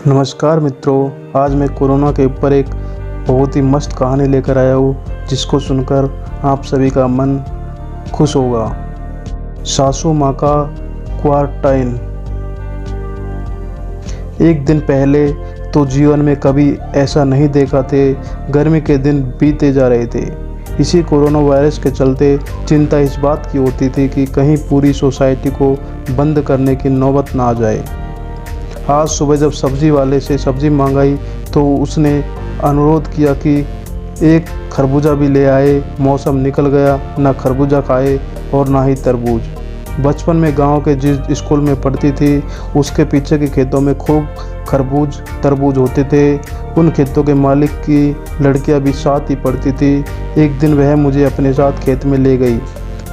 नमस्कार मित्रों, आज मैं कोरोना के ऊपर एक बहुत ही मस्त कहानी लेकर आया हूँ जिसको सुनकर आप सभी का मन खुश होगा। सासू माँ का क्वारंटाइन। एक दिन पहले तो जीवन में कभी ऐसा नहीं देखा थे। गर्मी के दिन बीते जा रहे थे। इसी कोरोना वायरस के चलते चिंता इस बात की होती थी कि कहीं पूरी सोसाइटी को बंद करने की नौबत ना आ जाए। आज सुबह जब सब्जी वाले से सब्जी मंगाई तो उसने अनुरोध किया कि एक खरबूजा भी ले आए। मौसम निकल गया, ना खरबूजा खाए और ना ही तरबूज। बचपन में गांव के जिस स्कूल में पढ़ती थी उसके पीछे के खेतों में खूब खरबूज तरबूज होते थे। उन खेतों के मालिक की लड़कियां भी साथ ही पढ़ती थी। एक दिन वह मुझे अपने साथ खेत में ले गई।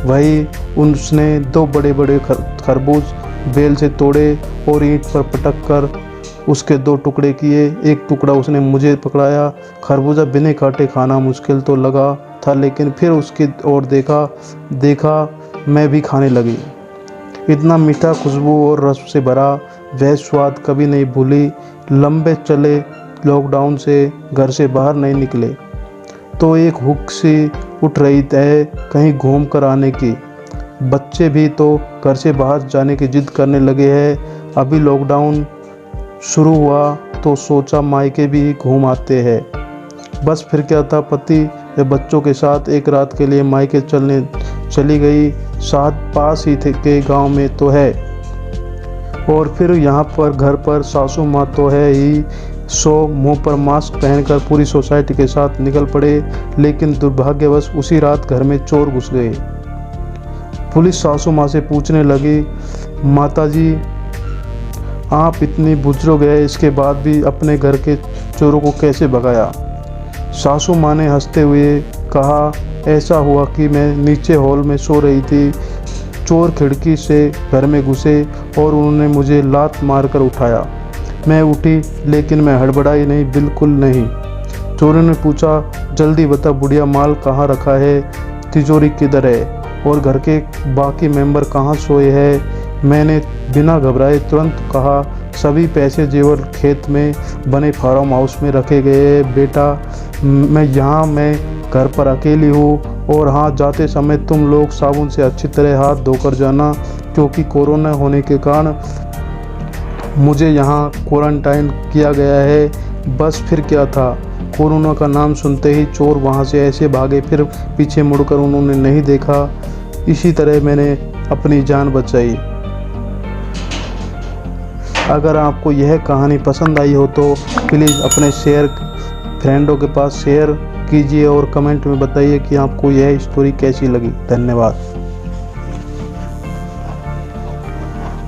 वही उसने दो बड़े बड़े खरबूज बेल से तोड़े और ईंट पर पटक कर उसके दो टुकड़े किए। एक टुकड़ा उसने मुझे पकड़ाया। खरबूजा बिना काटे खाना मुश्किल तो लगा था, लेकिन फिर उसकी ओर देखा मैं भी खाने लगी। इतना मीठा, खुशबू और रस से भरा वह स्वाद कभी नहीं भूली। लंबे चले लॉकडाउन से घर से बाहर नहीं निकले तो एक हुक सी उठ रही है कहीं घूम कर आने की। बच्चे भी तो घर से बाहर जाने की जिद करने लगे हैं। अभी लॉकडाउन शुरू हुआ तो सोचा मायके भी घूम आते हैं। बस फिर क्या था, पति व बच्चों के साथ एक रात के लिए मायके चली गई। साथ पास ही थे के गांव में तो है, और फिर यहाँ पर घर पर सासू माँ तो है ही। सो मुंह पर मास्क पहनकर पूरी सोसाइटी के साथ निकल पड़े। लेकिन दुर्भाग्यवश उसी रात घर में चोर घुस गए। पुलिस सासू माँ से पूछने लगी, माताजी आप इतनी बुजुर्ग है, इसके बाद भी अपने घर के चोरों को कैसे भगाया? सासू माँ ने हंसते हुए कहा, ऐसा हुआ कि मैं नीचे हॉल में सो रही थी। चोर खिड़की से घर में घुसे और उन्होंने मुझे लात मारकर उठाया। मैं उठी लेकिन मैं हड़बड़ाई नहीं, बिल्कुल नहीं। चोरों ने पूछा, जल्दी बता बुढ़िया, माल कहाँ रखा है, तिजोरी किधर है और घर के बाकी मेंबर कहाँ सोए हैं? मैंने बिना घबराए तुरंत कहा, सभी पैसे जेवर खेत में बने फार्म हाउस में रखे गए। बेटा मैं घर पर अकेली हूँ, और हाँ, जाते समय तुम लोग साबुन से अच्छी तरह हाथ धोकर जाना, क्योंकि कोरोना होने के कारण मुझे यहाँ क्वारंटाइन किया गया है। बस फिर क्या था, कोरोना का नाम सुनते ही चोर वहाँ से ऐसे भागे, फिर पीछे मुड़कर उन्होंने नहीं देखा। इसी तरह मैंने अपनी जान बचाई। अगर आपको यह कहानी पसंद आई हो तो प्लीज़ अपने फ्रेंडों के पास शेयर कीजिए और कमेंट में बताइए कि आपको यह स्टोरी कैसी लगी। धन्यवाद।